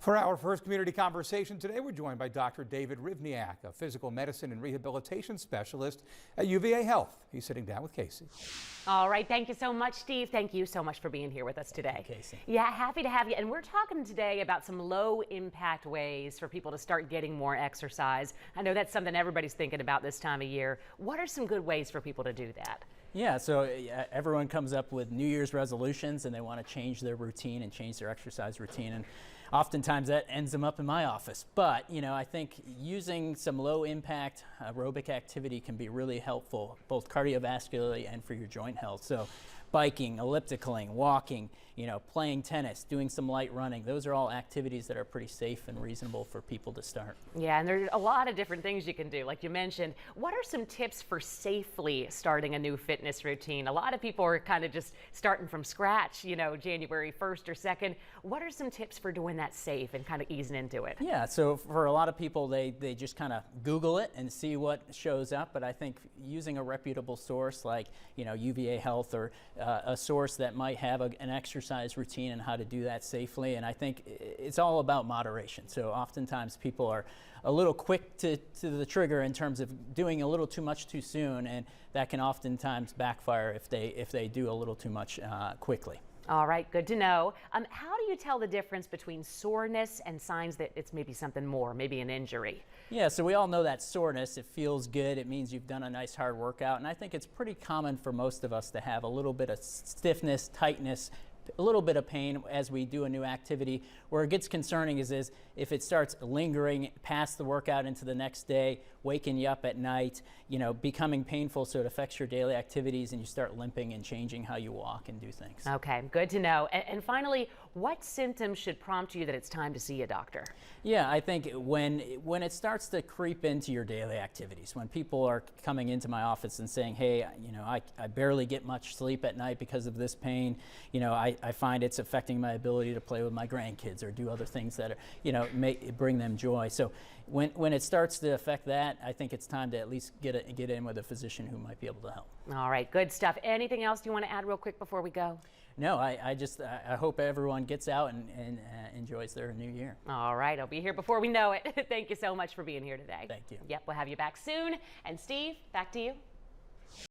For our first community conversation today, we're joined by Dr. David Hryvniak, a physical medicine and rehabilitation specialist at UVA Health. He's sitting down with Casey. All right, thank you so much, Steve. Thank you so much for being here with us today. Casey. Yeah, happy to have you. And we're talking today about some low impact ways for people to start getting more exercise. I know that's something everybody's thinking about this time of year. What are some good ways for people to do that? Yeah, so everyone comes up with New Year's resolutions and they want to change their routine and change their exercise routine. And oftentimes that ends them up in my office. But, I think using some low impact aerobic activity can be really helpful, both cardiovascularly and for your joint health. So biking, ellipticaling, walking, playing tennis, doing some light running. Those are all activities that are pretty safe and reasonable for people to start. Yeah, and there's a lot of different things you can do. Like you mentioned, what are some tips for safely starting a new fitness routine? A lot of people are kind of just starting from scratch, January 1st or 2nd. What are some tips for doing that safe and kind of easing into it? Yeah, so for a lot of people, they just kind of Google it and see what shows up. But I think using a reputable source like, UVA Health or a source that might have an exercise routine and how to do that safely. And I think it's all about moderation. So oftentimes people are a little quick to the trigger in terms of doing a little too much too soon, and that can oftentimes backfire if they do a little too much quickly. All right, good to know. How do you tell the difference between soreness and signs that it's maybe something more, maybe an injury? Yeah, so we all know that soreness. It feels good. It means you've done a nice hard workout. And I think it's pretty common for most of us to have a little bit of stiffness, tightness, a little bit of pain as we do a new activity. Where it gets concerning is if it starts lingering past the workout into the next day, waking you up at night, becoming painful so it affects your daily activities and you start limping and changing how you walk and do things. Okay, good to know. And finally, what symptoms should prompt you that it's time to see a doctor? Yeah, I think when it starts to creep into your daily activities, when people are coming into my office and saying, hey, I barely get much sleep at night because of this pain, I find it's affecting my ability to play with my grandkids or do other things that are, bring them joy. So when it starts to affect that, I think it's time to at least get in with a physician who might be able to help. All right, good stuff. Anything else you want to add real quick before we go? No, I hope everyone gets out and enjoys their new year. All right, I'll be here before we know it. Thank you so much for being here today. Thank you. Yep, we'll have you back soon. And Steve, back to you.